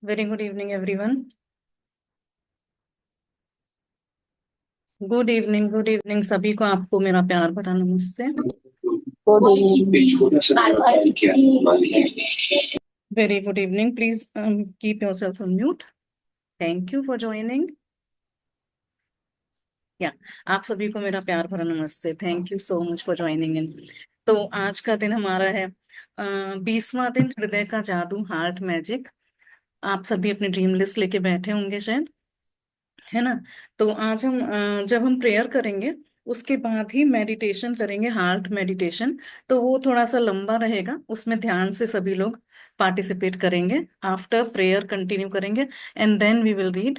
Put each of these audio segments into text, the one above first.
Very good evening everyone. Good evening सभी को, आपको मेरा प्यार भरा नमस्ते। Good evening. Very good evening. Please keep your self on mute. Thank you for joining. या आप सभी को मेरा प्यार भरा नमस्ते। Thank you so much for joining इन। तो आज का दिन हमारा है 20वां दिन, हृदय का जादू, हार्ट मैजिक। आप सभी अपनी ड्रीम लिस्ट लेके बैठे होंगे शायद, है ना। तो आज हम जब हम प्रेयर करेंगे उसके बाद ही मेडिटेशन करेंगे, हार्ट मेडिटेशन। तो वो थोड़ा सा लंबा रहेगा, उसमें ध्यान से सभी लोग पार्टिसिपेट करेंगे। आफ्टर प्रेयर कंटिन्यू करेंगे and then we will read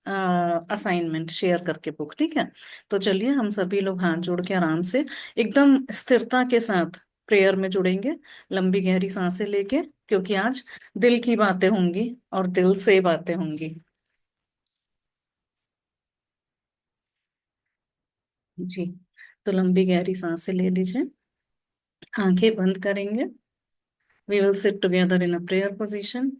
assignment share करके बुक, ठीक है। तो चलिए हम सभी लोग हाथ जोड़ के आराम से एकदम स्थिरता के साथ प्रेयर में जुड़ेंगे, लंबी गहरी सांसें लेके, क्योंकि आज दिल की बातें होंगी और दिल से बातें होंगी। जी। तो लंबी गहरी सांसें ले लीजिए, आंखें बंद करेंगे। We will sit together in a prayer position.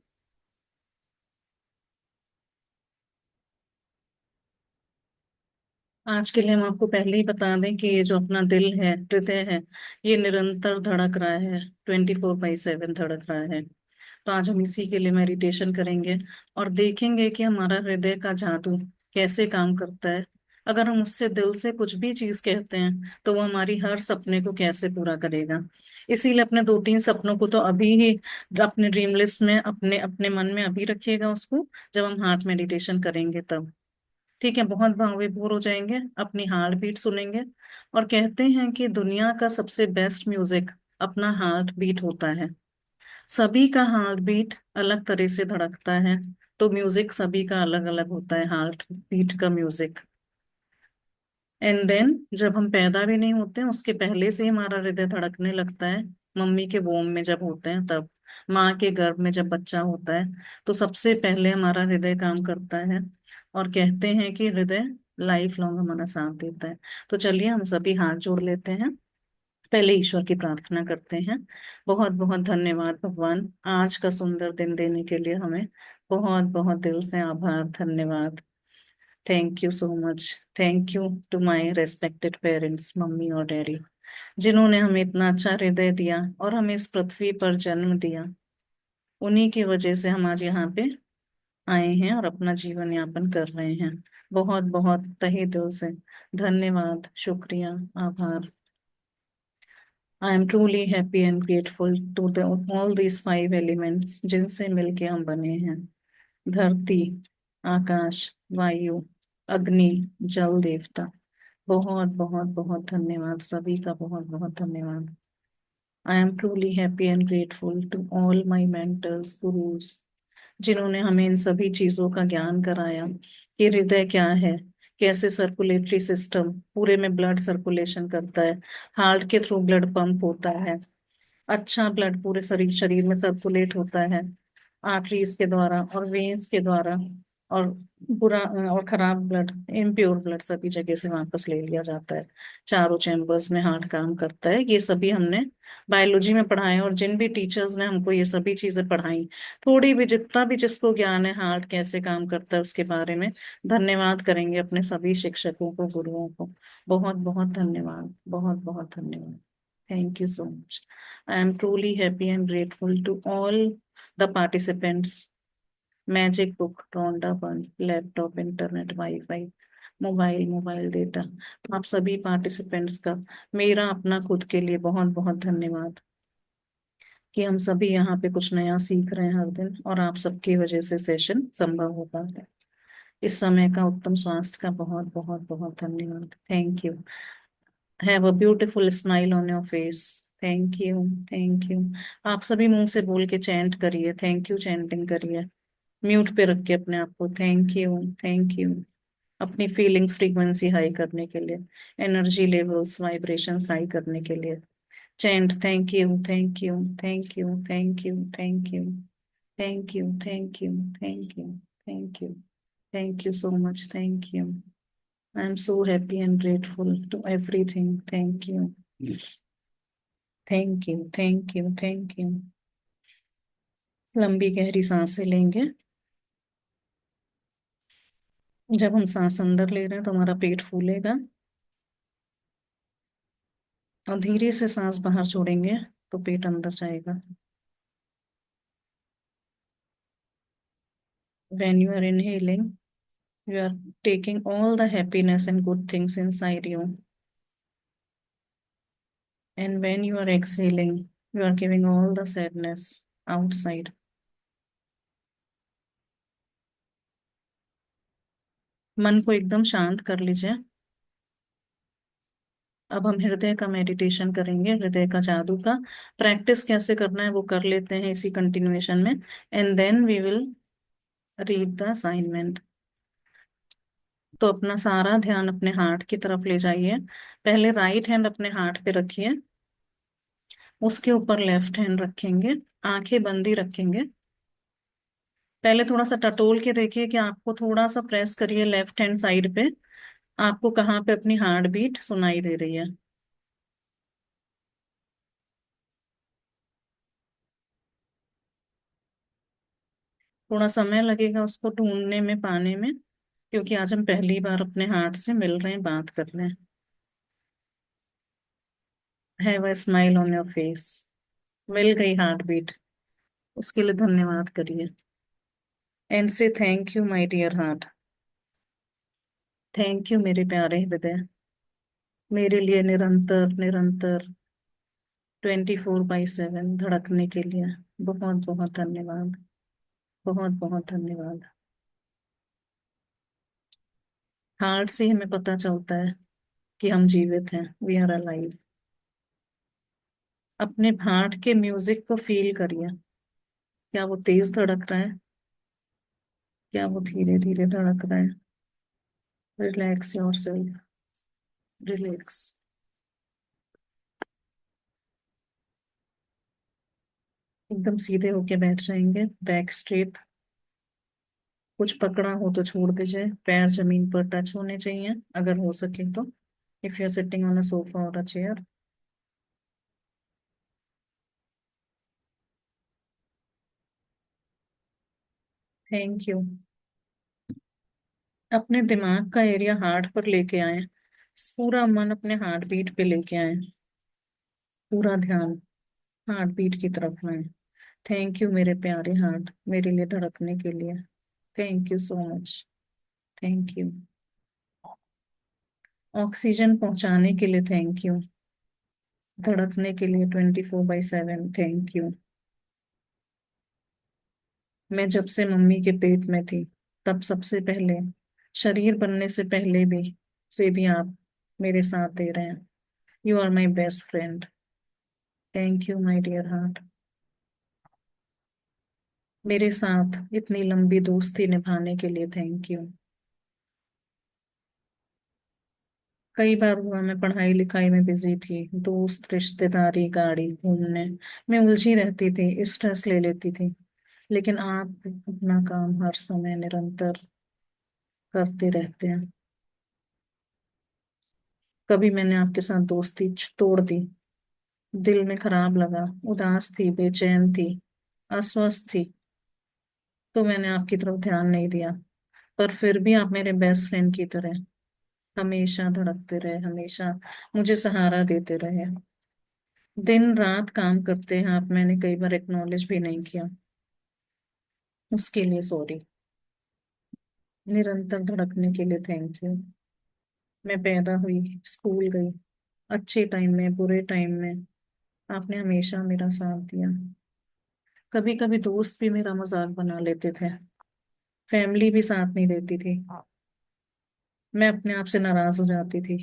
आज के लिए हम आपको पहले ही बता दें कि ये जो अपना दिल है, हृदय है, ये निरंतर धड़क रहा है, 24/7 धड़क रहा है। तो आज हम इसी के लिए मेडिटेशन करेंगे और देखेंगे कि हमारा हृदय का जादू कैसे काम करता है। अगर हम उससे दिल से कुछ भी चीज कहते हैं तो वो हमारी हर सपने को कैसे पूरा करेगा। इसीलिए अपने 2-3 सपनों को तो अभी ही अपने ड्रीम लिस्ट में, अपने अपने मन में अभी रखिएगा उसको, जब हम हार्ट मेडिटेशन करेंगे तब। ठीक है, बहुत भावविभोर हो जाएंगे, अपनी हार्ट बीट सुनेंगे। और कहते हैं कि दुनिया का सबसे बेस्ट म्यूजिक अपना हार्ट बीट होता है। सभी का हार्ट बीट अलग तरह से धड़कता है, तो म्यूजिक सभी का अलग अलग होता है, हार्ट बीट का म्यूजिक। एंड देन जब हम पैदा भी नहीं होते हैं उसके पहले से ही हमारा हृदय धड़कने लगता है। मम्मी के वोम में जब होते हैं तब, माँ के गर्भ में जब बच्चा होता है, तो सबसे पहले हमारा हृदय काम करता है। और कहते हैं कि हृदय लाइफ लॉन्ग हमारा साथ देता है। तो चलिए हम सभी हाथ जोड़ लेते हैं, पहले ईश्वर की प्रार्थना करते हैं। बहुत बहुत धन्यवाद भगवान, आज का सुंदर दिन देने के लिए हमें। बहुत बहुत दिल से आभार, धन्यवाद। Thank you so much. Thank you to my respected parents, mummy और डैडी, जिन्होंने हमें इतना अच्छा हृदय दिया और हमें इस पृथ्वी पर जन्म दिया। उन्हीं की वजह से हम आज यहाँ पे आए हैं और अपना जीवन यापन कर रहे हैं। बहुत बहुत तहे दिल से धन्यवाद, शुक्रिया, आभार। I am truly happy and grateful to the all these 5 elements जिनसे मिलके हम बने हैं। धरती, आकाश, वायु, अग्नि, जल देवता। बहुत बहुत बहुत धन्यवाद सभी का, बहुत बहुत धन्यवाद। I am truly happy and grateful to all my mentors, gurus, जिन्होंने हमें इन सभी चीजों का ज्ञान कराया कि हृदय क्या है, कैसे सर्कुलेटरी सिस्टम पूरे में ब्लड सर्कुलेशन करता है, हार्ट के थ्रू ब्लड पंप होता है, अच्छा ब्लड पूरे शरीर शरीर में सर्कुलेट होता है, आर्टरीज के द्वारा और वेन्स के द्वारा। और बुरा और खराब ब्लड, इम्प्योर ब्लड सभी जगह से वापस ले लिया जाता है। चारों चैम्बर्स में हार्ट काम करता है, ये सभी हमने बायोलॉजी में पढ़ा है। और जिन भी टीचर्स ने हमको ये सभी चीजें पढ़ाई, थोड़ी भी जितना भी जिसको ज्ञान है हार्ट कैसे काम करता है उसके बारे में, धन्यवाद करेंगे अपने सभी शिक्षकों को, गुरुओं को। बहुत बहुत धन्यवाद, बहुत बहुत धन्यवाद। Thank you so much. I am truly happy and grateful to all the participants. Magic book, Rhonda बंद, laptop, internet, wifi, mobile data, तो आप सभी पार्टिसिपेंट्स का मेरा अपना खुद के लिए बहुत बहुत धन्यवाद कि हम सभी यहाँ पे कुछ नया सीख रहे हैं हर दिन, और आप सबकी वजह से सेशन संभव हो पा रहा है। इस समय का उत्तम स्वास्थ्य का बहुत बहुत बहुत धन्यवाद। Thank you. Have a beautiful smile on your face. Thank you, thank you. आप सभी मुंह से बोल के चैंट करिए, थैंक यू चैंटिंग करिए, म्यूट पे रख के अपने आप को। Thank you, thank you. अपनी फीलिंग्स फ्रीक्वेंसी हाई करने के लिए, एनर्जी लेवल्स वाइब्रेशंस हाई करने के लिए chant, thank you, thank you, thank you, thank you, thank you, thank you, thank you, thank you, thank you, thank you so much, thank you. I am so happy and grateful to everything, thank you, thank you, thank you, thank you. लंबी गहरी सांसें लेंगे। जब हम सांस अंदर ले रहे हैं तो हमारा पेट फूलेगा, और धीरे से सांस बाहर छोड़ेंगे तो पेट अंदर जाएगा। When you are inhaling, you are taking all the happiness and good things inside you. And when you are exhaling, you are giving all the sadness outside. मन को एकदम शांत कर लीजिए। अब हम हृदय का मेडिटेशन करेंगे, हृदय का जादू का। प्रैक्टिस कैसे करना है वो कर लेते हैं इसी कंटिन्यूएशन में, and then we will read the assignment. तो अपना सारा ध्यान अपने हार्ट की तरफ ले जाइए। पहले राइट हैंड अपने हार्ट पे रखिए, उसके ऊपर लेफ्ट हैंड रखेंगे, आंखें बंद ही रखेंगे। पहले थोड़ा सा टटोल के देखिए कि आपको थोड़ा सा प्रेस करिए लेफ्ट हैंड साइड पे, आपको कहाँ पे अपनी हार्ट बीट सुनाई दे रही है। थोड़ा समय लगेगा उसको ढूंढने में, पाने में, क्योंकि आज हम पहली बार अपने हार्ट से मिल रहे हैं, बात कर रहे हैं। Have a smile on your face. मिल गई हार्ट बीट, उसके लिए धन्यवाद करिए। And say thank you my dear heart. Thank you मेरे प्यारे हृदय, मेरे लिए निरंतर निरंतर 24/7 धड़कने के लिए बहुत बहुत धन्यवाद। बहुत बहुत धन्यवाद। हार्ट से हमें पता चलता है कि हम जीवित हैं, वी आर अलाइव। अपने हार्ट के म्यूजिक को फील करिए। क्या वो तेज धड़क रहा है? क्या वो धीरे धीरे धड़क रहा है? Relax your self, relax. एकदम सीधे होके बैठ जाएंगे, बैक स्ट्रेट। कुछ पकड़ा हो तो छोड़ दीजिए, पैर जमीन पर टच होने चाहिए अगर हो सके तो, if you are sitting on a sofa और अ चेयर। Thank you. अपने दिमाग का एरिया हार्ट पर लेके आए, पूरा मन अपने हार्ट बीट पे लेके आए, पूरा ध्यान हार्ट बीट की तरफ लाए। थैंक यू मेरे प्यारे हार्ट, मेरे लिए धड़कने के लिए। Thank you so much. Thank you. Oxygen पहुंचाने के लिए थैंक यू। धड़कने के लिए 24/7 थैंक यू। मैं जब से मम्मी के पेट में थी, तब सबसे पहले, शरीर बनने से पहले भी, से भी आप मेरे साथ दे रहे हैं। You are my best friend. Thank you my dear heart. मेरे साथ इतनी लंबी दोस्ती निभाने के लिए थैंक यू। कई बार हुआ मैं पढ़ाई लिखाई में बिजी थी, दोस्त रिश्तेदारी गाड़ी घूमने में उलझी रहती थी, स्ट्रेस ले लेती थी, लेकिन आप अपना काम हर समय निरंतर करते रहते हैं। कभी मैंने आपके साथ दोस्ती तोड़ दी, दिल में खराब लगा, उदास थी, बेचैन थी, अस्वस्थ थी, तो मैंने आपकी तरफ ध्यान नहीं दिया। पर फिर भी आप मेरे बेस्ट फ्रेंड की तरह हमेशा धड़कते रहे, हमेशा मुझे सहारा देते रहे। दिन रात काम करते हैं आप, मैंने कई बार एक्नॉलेज भी नहीं किया, उसके लिए सॉरी। निरंतर धड़कने के लिए थैंक यू। मैं पैदा हुई, स्कूल गई, अच्छे टाइम में बुरे टाइम में आपने हमेशा मेरा साथ दिया। कभी कभी दोस्त भी मेरा मजाक बना लेते थे, फैमिली भी साथ नहीं देती थी, मैं अपने आप से नाराज हो जाती थी,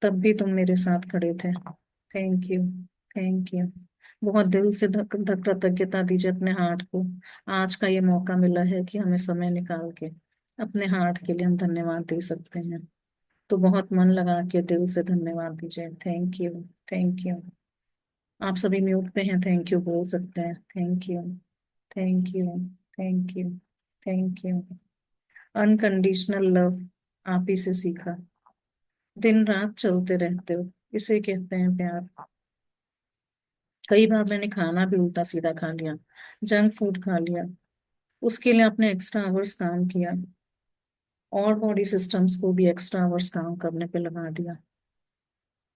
तब भी तुम मेरे साथ खड़े थे। Thank you. Thank you. बहुत दिल से धक धक कृतज्ञता दीजिए अपने हार्ट को। आज का ये मौका मिला है कि हमें समय निकाल के अपने हार्ट के लिए हम धन्यवाद दे सकते हैं, तो बहुत मन लगा के दिल से धन्यवाद दीजिए। Thank you. Thank you. आप सभी म्यूट पे हैं, थैंक यू बोल सकते हैं। Thank you. Thank you. Thank you. Thank you. Unconditional love आप ही से सीखा, दिन रात चलते रहते हो, इसे कहते हैं प्यार। कई बार मैंने खाना भी उल्टा सीधा खा लिया, जंक फूड खा लिया। उसके लिए आपने एक्स्ट्रा आवर्स काम किया, और बॉडी सिस्टम्स को भी एक्स्ट्रा आवर्स काम करने पे लगा दिया।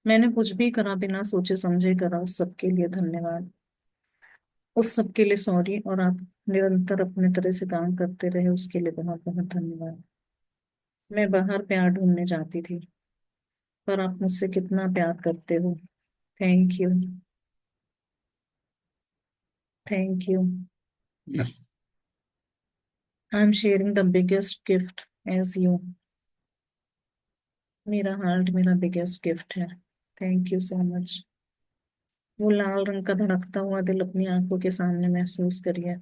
मैंने कुछ भी करा, बिना सोचे समझे करा, उस सब के लिए धन्यवाद। उस सब के लिए सॉरी, और आप निरंतर अपने तरह से काम करते रहे, उसके लिए बहुत बहुत धन्यवाद। मैं बाहर प्यार ढूंढने जाती थी, पर आप मुझसे कितना प्यार करते हो। Thank you. Thank you. I am sharing the biggest gift as you. मेरा हार्ट मेरा बिगेस्ट गिफ्ट है। Thank you so much. वो लाल रंग का धड़कता हुआ दिल अपनी आंखों के सामने महसूस करिए।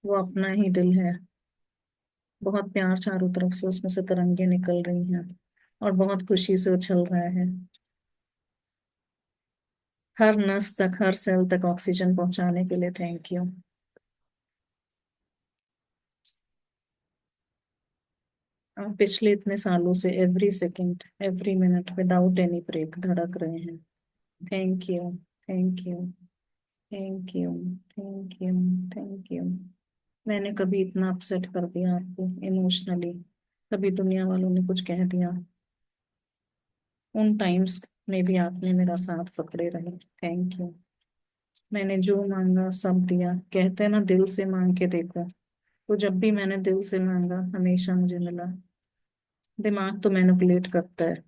वो अपना ही दिल है। बहुत प्यार चारों तरफ से उसमें से तरंगे निकल रही हैं, और बहुत खुशी से उछल रहा है। हर नस तक, हर सेल तक ऑक्सीजन पहुंचाने के लिए थैंक यू। आप पिछले इतने सालों से every second, every minute, without any break धड़क रहे हैं। Thank you. Thank you. Thank you. Thank you. Thank you. मैंने कभी इतना अपसेट कर दिया आपको इमोशनली? कभी दुनिया वालों ने कुछ कह दिया? उन टाइम्स में भी आपने मेरा साथ पकड़े रहे। Thank you. मैंने जो मांगा सब दिया। कहते हैं ना, दिल से मांग के देखो। तो जब भी मैंने दिल से मांगा, हमेशा मुझे मिला। दिमाग तो मैनिपुलेट करता है।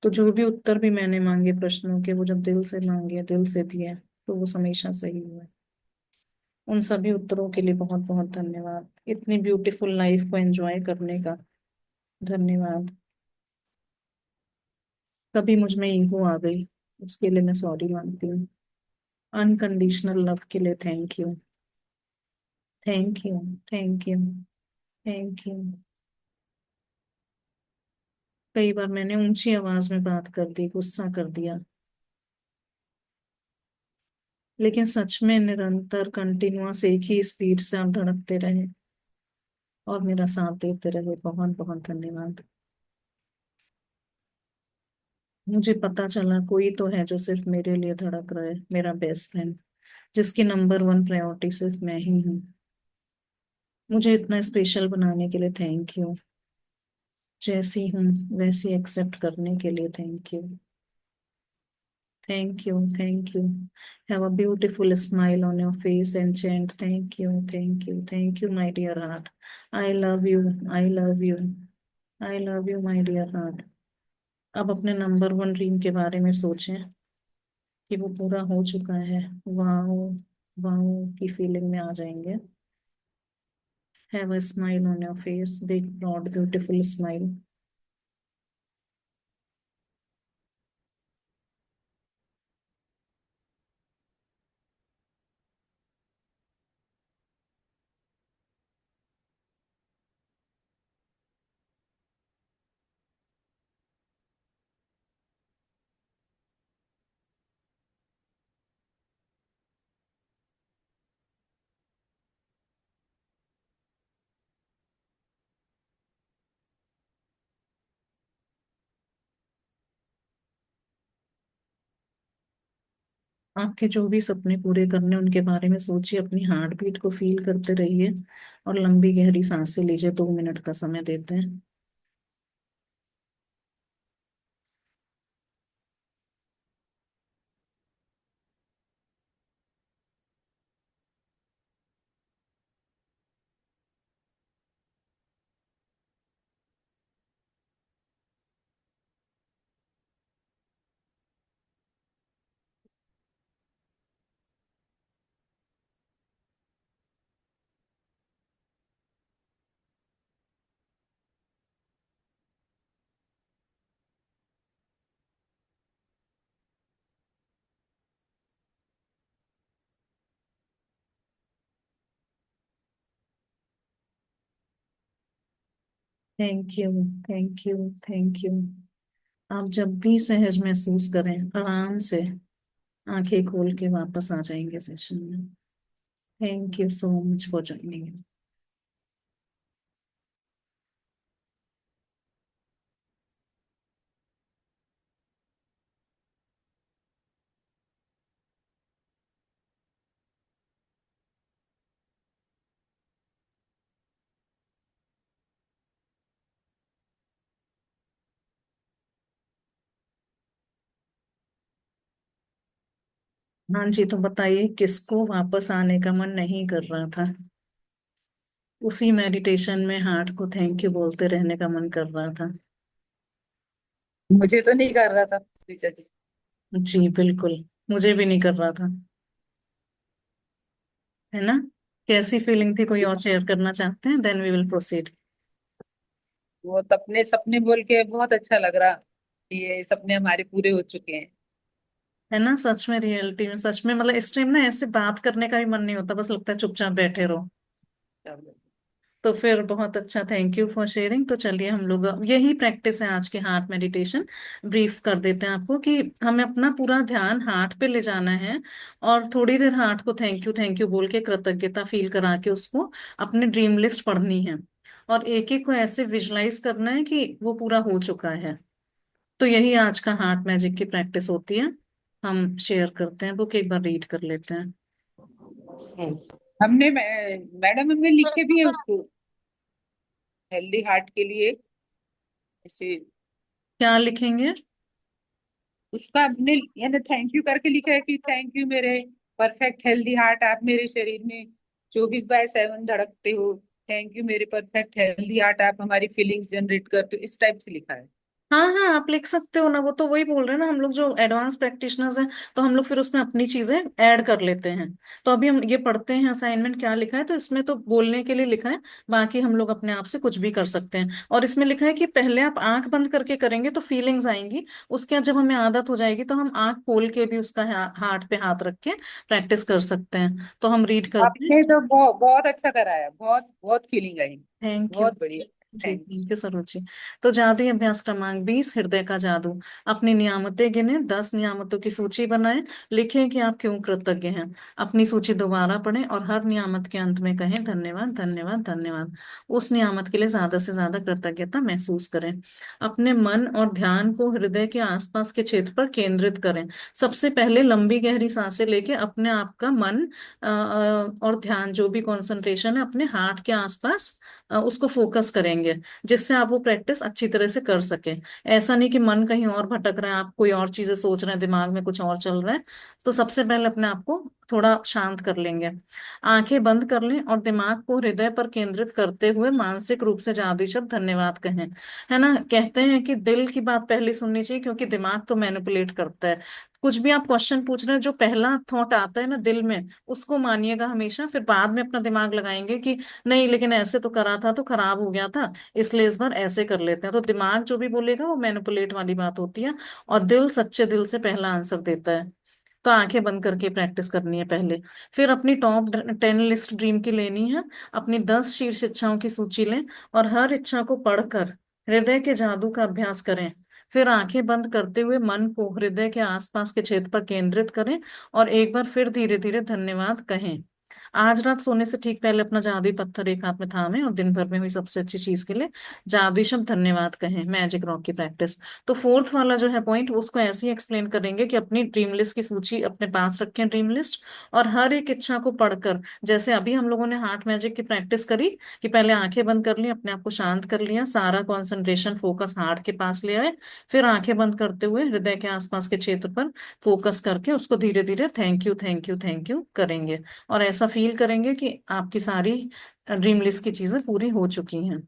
तो जो भी उत्तर भी मैंने मांगे प्रश्नों के, वो जब दिल से मांगे, दिल से दिए, तो वो हमेशा सही हुआ। उन सभी उत्तरों के लिए बहुत बहुत धन्यवाद। इतनी ब्यूटीफुल लाइफ को एंजॉय करने का धन्यवाद। कभी मुझ में ईगो आ गई, उसके लिए मैं सॉरी मांगती हूँ। अनकंडीशनल लव के लिए thank you. Thank you. Thank you. Thank you. कई बार मैंने ऊंची आवाज में बात कर दी, गुस्सा कर दिया, लेकिन सच में निरंतर कंटिन्यूअस एक ही स्पीड से आप धड़कते रहे और मेरा साथ देते रहे। बहुत बहुत धन्यवाद। मुझे पता चला कोई तो है जो सिर्फ मेरे लिए धड़क रहा है, मेरा बेस्ट फ्रेंड, जिसकी नंबर वन प्रायोरिटी सिर्फ मैं ही हूँ। मुझे इतना स्पेशल बनाने के लिए थैंक यू। जैसी हूँ वैसी एक्सेप्ट करने के लिए thank you. Thank you. Thank you. Have a beautiful smile on your face and chant thank you. Thank you. Thank you my dear heart. I love you. I love you. I love you my dear heart. अब अपने number one dream के बारे में सोचें कि वो पूरा हो चुका है। वाओ। वाओ की फीलिंग में आ जाएंगे। Have a smile on your face, big broad beautiful smile. आपके जो भी सपने पूरे करने, उनके बारे में सोचिए, अपनी हार्ट बीट को फील करते रहिए, और लंबी गहरी सांसें लीजिए। 2 मिनट का समय देते हैं। Thank you. Thank you. Thank you. आप जब भी सहज महसूस करें, आराम से आंखें खोल के वापस आ जाएंगे सेशन में। Thank you so much for joining. हाँ जी, तो बताइए किसको वापस आने का मन नहीं कर रहा था? उसी मेडिटेशन में हार्ट को थैंक यू बोलते रहने का मन कर रहा था। मुझे तो नहीं कर रहा था टीचर जी। जी बिल्कुल, मुझे भी नहीं कर रहा था, है ना? कैसी फीलिंग थी, कोई और शेयर करना चाहते हैं? Then we will proceed. वो तो अपने सपने बोल के बहुत अच्छा लग रहा कि ये सपने हमारे पूरे हो चुके हैं। है ना, सच में रियलिटी में सच में मतलब इस टाइम ना ऐसे बात करने का भी मन नहीं होता, बस लगता है चुपचाप बैठे रहो। तो फिर बहुत अच्छा, थैंक यू फॉर शेयरिंग। तो चलिए हम लोग यही प्रैक्टिस है आज के हार्ट मेडिटेशन। ब्रीफ कर देते हैं आपको कि हमें अपना पूरा ध्यान हार्ट पे ले जाना है, और थोड़ी देर हार्ट को थैंक यू बोल के कृतज्ञता फील करा के उसको अपनी ड्रीम लिस्ट पढ़नी है, और एक एक को ऐसे विजुलाइज करना है कि वो पूरा हो चुका है। तो यही आज का हार्ट मैजिक की प्रैक्टिस होती है। हम शेयर करते हैं बुक, एक बार रीड कर लेते हैं। हमने मैडम हमने लिखे भी है उसको, हेल्दी हार्ट के लिए ऐसे। क्या लिखेंगे? उसका हमने यानी थैंक यू करके लिखा है कि थैंक यू मेरे परफेक्ट हेल्दी हार्ट, आप मेरे शरीर में 24/7 धड़कते हो। थैंक यू मेरे परफेक्ट हेल्दी हार्ट, आप हमारी फीलिंग्स जनरेट करते हो, इस टाइप से लिखा है। हाँ हाँ, आप लिख सकते हो ना, वो तो वही बोल रहे हैं ना, हम लोग जो एडवांस प्रैक्टिशनर्स हैं, तो हम लोग फिर उसमें अपनी चीजें ऐड कर लेते हैं। तो अभी हम ये पढ़ते हैं असाइनमेंट क्या लिखा है, तो इसमें तो बोलने के लिए लिखा है, बाकी हम लोग अपने आप से कुछ भी कर सकते हैं। और इसमें लिखा है कि पहले आप आंख बंद करके करेंगे तो फीलिंग्स आएंगी, उसके बाद जब हमें आदत हो जाएगी तो हम आंख खोल के भी उसका हार्ट पे हाथ रख के प्रैक्टिस कर सकते हैं। तो हम रीड करते आपने हैं। तो बहुत अच्छा कराया, बहुत बहुत फीलिंग आई। Thank you. बहुत बढ़िया। जी थैंक थैंक यू सरोजी। तो जादुई अभ्यास क्रमांक 20, हृदय का जादू। अपनी नियामतें गिने, 10 नियामतों की सूची बनाएं। लिखें कि आप क्यों कृतज्ञ हैं। अपनी सूची दोबारा पढ़ें और हर नियामत के अंत में कहें धन्यवाद धन्यवाद धन्यवाद। उस नियामत के लिए ज्यादा से ज्यादा कृतज्ञता महसूस करें। अपने मन और ध्यान को हृदय के आसपास के क्षेत्र पर केंद्रित करें। सबसे पहले लंबी गहरी सांसें लेके अपने आप का मन और ध्यान, जो भी कंसंट्रेशन है, अपने हार्ट के आसपास उसको फोकस करेंगे, जिससे आप वो प्रैक्टिस अच्छी तरह से कर सके। ऐसा नहीं कि मन कहीं और भटक रहा है, आप कोई और चीजें सोच रहे हैं, दिमाग में कुछ और चल रहा है। तो सबसे पहले अपने आप को थोड़ा शांत कर लेंगे। आंखें बंद कर लें और दिमाग को हृदय पर केंद्रित करते हुए मानसिक रूप से जादुई शब्द धन्यवाद कहें। है ना, कहते हैं कि दिल की बात पहले सुननी चाहिए, क्योंकि दिमाग तो मैनिपुलेट करता है। कुछ भी आप क्वेश्चन पूछ रहे हैं, जो पहला थॉट आता है ना दिल में, उसको मानिएगा हमेशा, फिर बाद में अपना दिमाग लगाएंगे कि नहीं लेकिन ऐसे तो करा था तो खराब हो गया था, इसलिए इस बार ऐसे कर लेते हैं। तो दिमाग जो भी बोलेगा वो मैनिपुलेट वाली बात होती है, और दिल सच्चे दिल से पहला आंसर देता है। तो आंखें बंद करके प्रैक्टिस करनी है पहले। फिर अपनी टॉप 10 लिस्ट ड्रीम की लेनी है। अपनी 10 शीर्ष इच्छाओं की सूची लें, और हर इच्छा को पढ़कर हृदय के जादू का अभ्यास करें। फिर आंखें बंद करते हुए मन को हृदय के आसपास के क्षेत्र पर केंद्रित करें, और एक बार फिर धीरे धीरे धन्यवाद कहें। आज रात सोने से ठीक पहले अपना जादुई पत्थर एक हाथ में थामे और दिन भर में हुई सबसे अच्छी चीज के लिए जादुई शब्द धन्यवाद कहें। मैजिक रॉक की प्रैक्टिस। तो फोर्थ वाला जो है पॉइंट, उसको ऐसे ही एक्सप्लेन करेंगे कि अपनी ड्रीम लिस्ट की सूची अपने पास रखें, ड्रीम लिस्ट, और हर एक इच्छा को पढ़कर, जैसे अभी हम लोगों ने हार्ट मैजिक की प्रैक्टिस करी कि पहले आंखें बंद कर ली, अपने आप को शांत कर लिया, सारा कॉन्सेंट्रेशन फोकस हार्ट के पास ले आए, फिर आंखें बंद करते हुए हृदय के आसपास के क्षेत्र पर फोकस करके उसको धीरे धीरे thank you thank you thank you करेंगे, और ऐसा फील करेंगे कि आपकी सारी ड्रीम लिस्ट की चीजें पूरी हो चुकी हैं।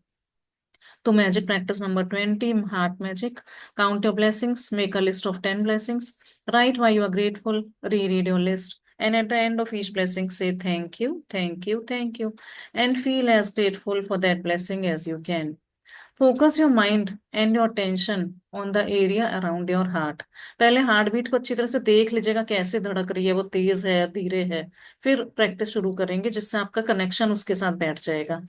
तो magic practice number 20, heart magic. Count your blessings, make a list of 10 blessings, write why you are grateful, reread your list, and at the end of each blessing say thank you thank you thank you, and feel as grateful for that blessing as you can. Focus your mind and your attention on the area around your heart. पहले heart beat को अच्छी तरह से देख लीजिएगा कैसे धड़क रही है, वो तेज है धीरे है। फिर प्रैक्टिस शुरू करेंगे, जिससे आपका कनेक्शन उसके साथ बैठ जाएगा।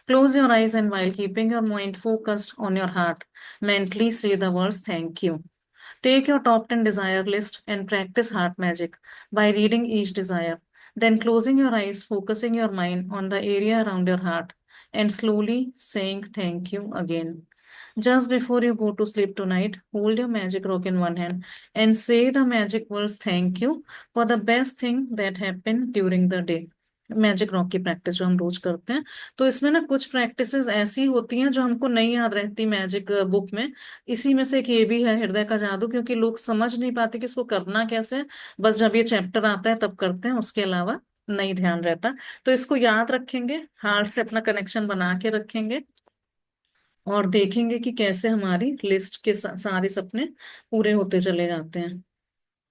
Close your eyes and while keeping your mind focused on your heart, mentally say the words thank you. Take your top 10 desire list and practice heart magic by reading each desire. Then closing your eyes, focusing your mind on the area around your heart, and slowly saying thank you again. Just before you go to sleep tonight, hold your magic rock in one hand and say the magic words thank you for the best thing that happened during the day. Magic rock की practice जो हम रोज करते हैं। तो इसमें ना कुछ practices ऐसी होती हैं जो हमको नहीं याद रहती मैजिक बुक में। इसी में से एक ये भी है, हृदय का जादू, क्योंकि लोग समझ नहीं पाते कि इसको करना कैसे है। बस जब ये चैप्टर आता है तब करते हैं, उसके अलावा नहीं ध्यान रहता। तो इसको याद रखेंगे, हार्ट से अपना कनेक्शन बना के रखेंगे, और देखेंगे कि कैसे हमारी लिस्ट के सारे सपने पूरे होते चले जाते हैं।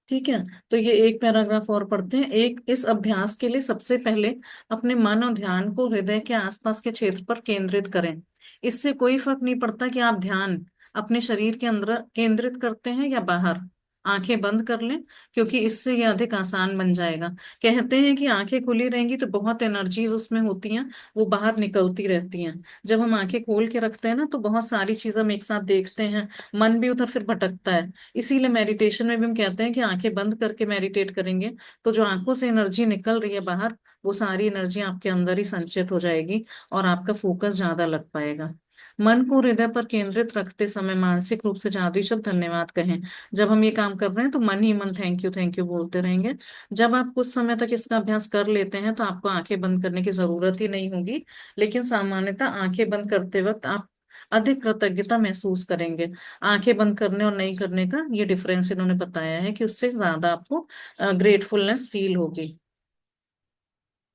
ठीक है। तो ये एक पैराग्राफ और पढ़ते हैं। एक, इस अभ्यास के लिए सबसे पहले अपने मन और ध्यान को हृदय के आसपास के क्षेत्र पर केंद्रित करें। इससे कोई फर्क नहीं पड़ता कि आप ध्यान अपने शरीर के अंदर केंद्रित करते हैं या बाहर। आंखें बंद कर लें, क्योंकि इससे ये अधिक आसान बन जाएगा। कहते हैं कि आंखें खुली रहेंगी तो बहुत एनर्जीज उसमें होती हैं, वो बाहर निकलती रहती हैं। जब हम आंखें खोल के रखते हैं ना, तो बहुत सारी चीजें हम एक साथ देखते हैं, मन भी उधर फिर भटकता है। इसीलिए मेडिटेशन में भी हम कहते हैं कि आंखें बंद करके मेडिटेट करेंगे, तो जो आंखों से एनर्जी निकल रही है बाहर, वो सारी एनर्जी आपके अंदर ही संचित हो जाएगी, और आपका फोकस ज्यादा लग पाएगा। मन को हृदय पर केंद्रित रखते समय मानसिक रूप से जादुई शब्द धन्यवाद कहें। जब हम ये काम कर रहे हैं तो मन ही मन थैंक यू बोलते रहेंगे। जब आप कुछ समय तक इसका अभ्यास कर लेते हैं तो आपको आंखें बंद करने की जरूरत ही नहीं होगी। लेकिन सामान्यतः आंखें बंद करते वक्त आप अधिक कृतज्ञता महसूस करेंगे। आंखें बंद करने और नहीं करने का ये डिफरेंस इन्होंने बताया है कि उससे ज्यादा आपको ग्रेटफुलनेस फील होगी।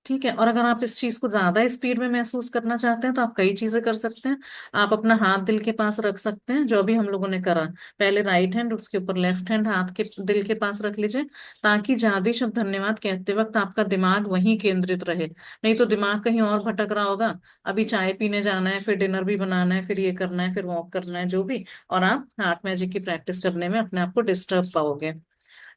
ठीक है। और अगर आप इस चीज को ज्यादा स्पीड में महसूस करना चाहते हैं तो आप कई चीजें कर सकते हैं। आप अपना हाथ दिल के पास रख सकते हैं, जो अभी हम लोगों ने करा। पहले राइट हैंड, उसके ऊपर लेफ्ट हैंड, हाथ के दिल के पास रख लीजिए, ताकि जादुई शब्द धन्यवाद कहते वक्त आपका दिमाग वहीं केंद्रित रहे। नहीं तो दिमाग कहीं और भटक रहा होगा। अभी चाय पीने जाना है, फिर डिनर भी बनाना है, फिर ये करना है, फिर वॉक करना है, जो भी, और आप हार्ट मैजिक की प्रैक्टिस करने में अपने आप को डिस्टर्ब पाओगे।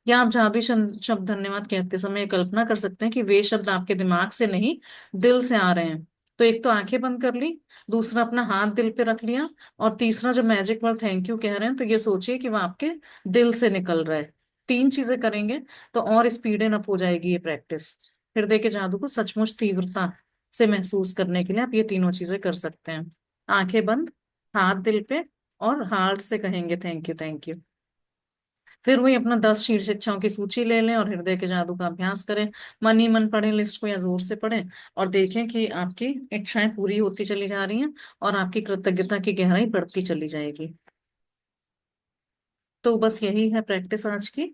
या आप जादुई शब्द धन्यवाद कहते समय ये कल्पना कर सकते हैं कि वे शब्द आपके दिमाग से नहीं, दिल से आ रहे हैं। तो एक तो आंखें बंद कर ली, दूसरा अपना हाथ दिल पे रख लिया, और तीसरा जो मैजिक वर्ड थैंक यू कह रहे हैं, तो ये सोचिए कि वो आपके दिल से निकल रहा है। तीन चीजें करेंगे तो और स्पीडन अप हो जाएगी ये प्रैक्टिस। हृदय के जादू को सचमुच तीव्रता से महसूस करने के लिए आप ये तीनों चीजें कर सकते हैं। आंखें बंद, हाथ दिल पे, और हार्ट से कहेंगे थैंक यू थैंक यू। फिर वही अपना 10 शीर्ष इच्छाओं की सूची ले लें और हृदय के जादू का अभ्यास करें। मन ही मन पढ़ें लिस्ट को, या जोर से पढ़ें, और देखें कि आपकी इच्छाएं पूरी होती चली जा रही हैं, और आपकी कृतज्ञता की गहराई बढ़ती चली जाएगी। तो बस यही है प्रैक्टिस आज की।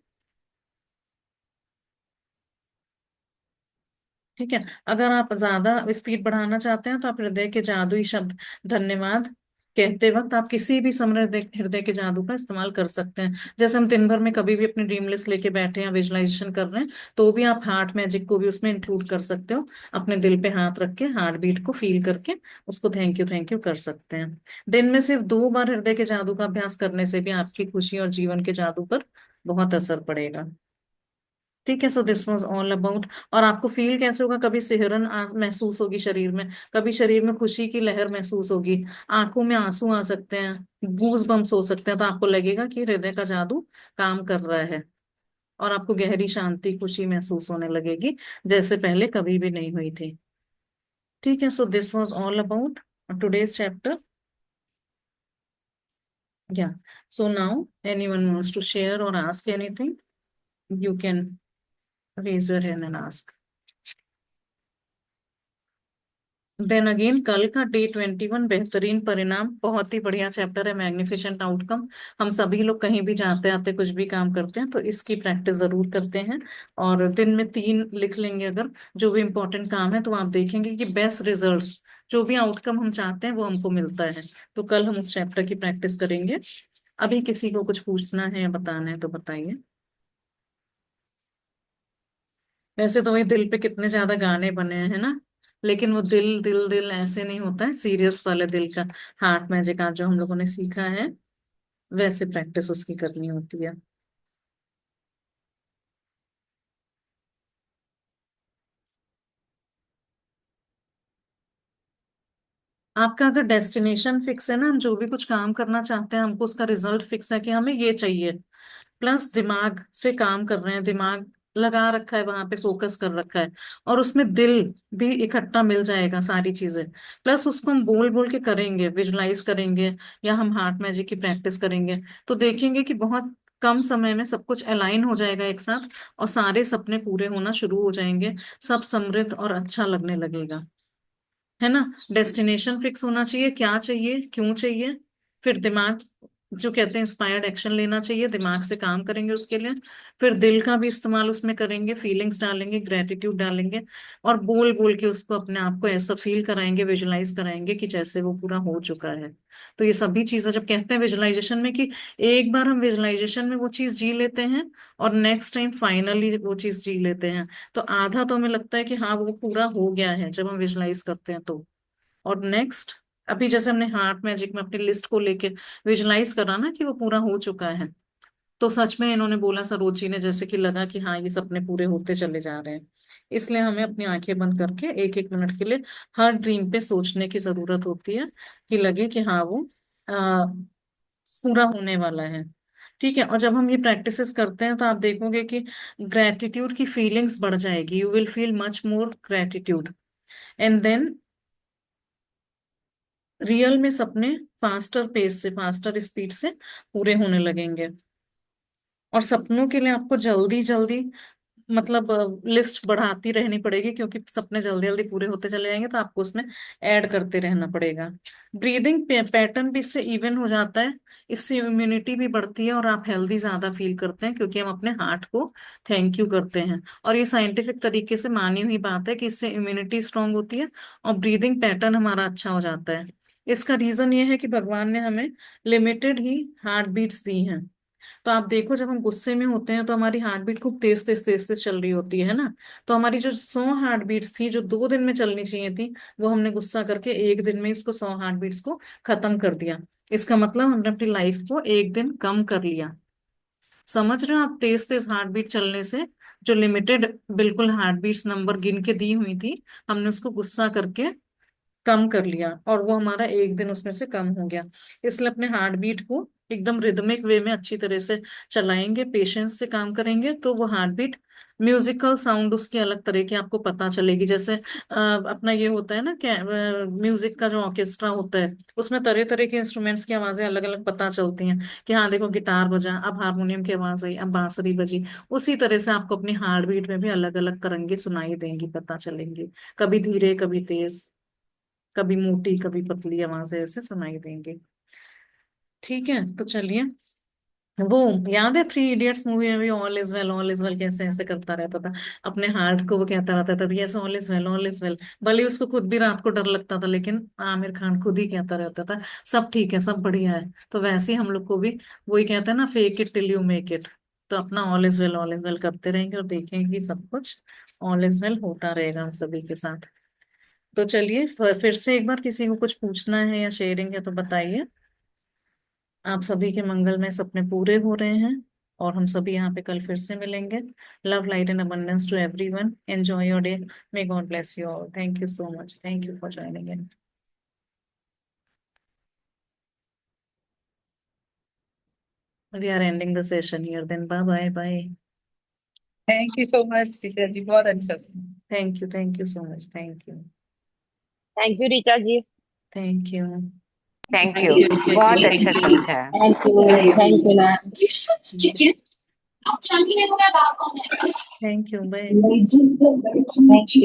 ठीक है। अगर आप ज्यादा स्पीड बढ़ाना चाहते हैं तो आप हृदय के जादुई शब्द धन्यवाद कहते वक्त आप किसी भी समय हृदय के जादू का इस्तेमाल कर सकते हैं। जैसे हम दिन भर में कभी भी अपनी ड्रीम लिस्ट लेके बैठे हैं, विजुअलाइजेशन कर रहे हैं, तो भी आप हार्ट मैजिक को भी उसमें इंक्लूड कर सकते हो। अपने दिल पे हाथ रख के हार्ट बीट को फील करके उसको थैंक यू कर सकते हैं। दिन में सिर्फ 2 बार हृदय के जादू का अभ्यास करने से भी आपकी खुशी और जीवन के जादू पर बहुत असर पड़ेगा। ठीक है। So this was all about. और आपको फील कैसे होगा? कभी सिहरन महसूस होगी शरीर में, कभी शरीर में खुशी की लहर महसूस होगी, आंखों में आंसू आ सकते हैं, गूज बम्स हो सकते हैं, तो आपको लगेगा कि हृदय का जादू काम कर रहा है, और आपको गहरी शांति खुशी महसूस होने लगेगी, जैसे पहले कभी भी नहीं हुई थी। ठीक है। So this was all about today's chapter. Yeah, so now anyone wants to share or ask anything, you can raise your hand and ask. Then again कल का डे 21 बेहतरीन परिणाम, बहुत ही बढ़िया चैप्टर है, मैग्निफिसेंट आउटकम। हम सभी लोग कहीं भी जाते आते कुछ भी काम करते हैं तो इसकी प्रैक्टिस जरूर करते हैं। और दिन में 3 लिख लेंगे अगर, जो भी इंपॉर्टेंट काम है, तो आप देखेंगे कि बेस्ट रिजल्ट्स, जो भी आउटकम हम चाहते हैं वो हमको मिलता है। तो कल हम उस चैप्टर की प्रैक्टिस करेंगे। अभी किसी को कुछ पूछना है या बताना है तो बताइए। वैसे तो वही दिल पे कितने ज्यादा गाने बने हैं, है ना? लेकिन वो दिल दिल दिल ऐसे नहीं होता है, सीरियस वाले दिल का। हार्ट मैजिक आज जो हम लोगों ने सीखा है, वैसे प्रैक्टिस उसकी करनी होती है। आपका अगर डेस्टिनेशन फिक्स है ना, हम जो भी कुछ काम करना चाहते हैं, हमको उसका रिजल्ट फिक्स है कि हमें ये चाहिए, प्लस दिमाग से काम कर रहे हैं, दिमाग लगा रखा है वहां पे, फोकस कर रखा है, और उसमें दिल भी इकट्ठा मिल जाएगा सारी चीजें, प्लस उसको हम बोल बोल के करेंगे, विजुलाइज करेंगे, या हम हार्ट मैजिक की प्रैक्टिस करेंगे, तो देखेंगे कि बहुत कम समय में सब कुछ अलाइन हो जाएगा एक साथ, और सारे सपने पूरे होना शुरू हो जाएंगे। सब समृद्ध और अच्छा लगने लगेगा, है ना। डेस्टिनेशन फिक्स होना चाहिए, क्या चाहिए, क्यों चाहिए। फिर दिमाग, जो कहते हैं इंस्पायर्ड एक्शन लेना चाहिए, दिमाग से काम करेंगे उसके लिए। फिर दिल का भी इस्तेमाल उसमें करेंगे, फीलिंग्स डालेंगे, ग्रेटिट्यूड डालेंगे, और बोल बोल के उसको अपने आप को ऐसा फील कराएंगे, विजुलाइज कराएंगे कि जैसे वो पूरा हो चुका है। तो ये सभी चीजें जब कहते हैं विजुलाइजेशन में, कि एक बार हम विजुलाइजेशन में वो चीज जी लेते हैं और नेक्स्ट टाइम फाइनली वो चीज जी लेते हैं, तो आधा तो हमें लगता है कि हाँ वो पूरा हो गया है जब हम विजुलाइज करते हैं तो। और नेक्स्ट, अभी जैसे हमने हार्ट मैजिक में अपनी लिस्ट को लेके विजुलाइज करा ना कि वो पूरा हो चुका है, तो सच में इन्होंने बोला, सरोज जी ने, जैसे कि लगा कि हाँ ये सपने पूरे होते चले जा रहे हैं। इसलिए हमें अपनी आंखें बंद करके एक एक मिनट के लिए हर ड्रीम पे सोचने की जरूरत होती है, कि लगे कि हाँ वो पूरा होने वाला है। ठीक है, और जब हम ये प्रैक्टिसेस करते हैं तो आप देखोगे कि ग्रेटिट्यूड की फीलिंग्स बढ़ जाएगी, you will feel much more gratitude, and then real में सपने फास्टर पेस से, फास्टर स्पीड से पूरे होने लगेंगे। और सपनों के लिए आपको जल्दी जल्दी, मतलब लिस्ट बढ़ाती रहनी पड़ेगी, क्योंकि सपने जल्दी जल्दी पूरे होते चले जाएंगे, तो आपको उसमें ऐड करते रहना पड़ेगा। ब्रीदिंग पैटर्न भी इससे इवन हो जाता है, इससे इम्यूनिटी भी बढ़ती है, और आप हेल्दी ज्यादा फील करते हैं, क्योंकि हम अपने हार्ट को थैंक यू करते हैं। और ये साइंटिफिक तरीके से मानी हुई बात है कि इससे इम्यूनिटी स्ट्रांग होती है, और ब्रीदिंग पैटर्न हमारा अच्छा हो जाता है। इसका रीजन ये है कि भगवान ने हमें लिमिटेड ही हार्ट बीट्स दी हैं। तो आप देखो, जब हम गुस्से में होते हैं तो हमारी हार्ट बीट खूब तेज तेज तेज तेज चल रही होती है ना। तो हमारी जो 100 हार्ट बीट्स थी, जो 2 दिन में चलनी चाहिए थी, वो हमने गुस्सा करके एक दिन में इसको 100 हार्ट बीट्स को खत्म कर दिया। इसका मतलब हमने अपनी लाइफ को एक दिन कम कर लिया। समझ रहे हो आप, तेज तेज हार्ट बीट चलने से, जो लिमिटेड बिल्कुल हार्ट बीट्स नंबर गिन के दी हुई थी, हमने उसको गुस्सा करके कम कर लिया, और वो हमारा एक दिन उसमें से कम हो गया। इसलिए अपने हार्ट बीट को एकदम रिदमिक वे में अच्छी तरह से चलाएंगे, पेशेंस से काम करेंगे, तो वो हार्ट बीट, म्यूजिकल साउंड उसकी अलग तरह की आपको पता चलेगी। जैसे अपना ये होता है ना, क्या म्यूजिक का जो ऑर्केस्ट्रा होता है, उसमें तरह तरह के इंस्ट्रूमेंट्स की आवाजें अलग अलग पता चलती हैं, कि हाँ देखो गिटार बजा, अब हारमोनियम की आवाज आई, अब बांसुरी बजी। उसी तरह से आपको अपनी हार्ट बीट में भी अलग अलग तरंगे सुनाई देंगी, पता चलेंगी, कभी धीरे कभी तेज, कभी मोटी कभी पतली आवाजें ऐसे सुनाई देंगी। ठीक है, तो चलिए, वो याद है 3 इडियट्स मूवी में भी ऑल इज वेल कैसे ऐसे करता रहता था, अपने हार्ट को वो कहता रहता था, yes all is well, all is well. भले उसको खुद भी रात को डर लगता था, लेकिन आमिर खान खुद ही कहता रहता था सब ठीक है, सब बढ़िया है। तो वैसे ही हम लोग को भी वही कहते हैं ना, fake it till you make it. तो अपना ऑल इज वेल करते रहेंगे, और देखेंगे कि सब कुछ ऑल इज वेल होता रहेगा हम सभी के साथ। तो चलिए, फिर से एक बार, किसी को कुछ पूछना है या शेयरिंग है तो बताइए। आप सभी के मंगलमय सपने पूरे हो रहे हैं, और हम सभी यहाँ पे कल फिर से मिलेंगे। Love light and abundance to everyone, enjoy your day, may God bless you all, thank you so much, thank you for joining in. We are ending the session here, then bye bye bye. Thank you so much teacher ji, बहुत अच्छा सुना। Thank you so much, thank you. Thank you Richa ji. Thank you. Thank you, बहुत अच्छा समझाया। Thank you ma'am. Thank you, bye. Thank you.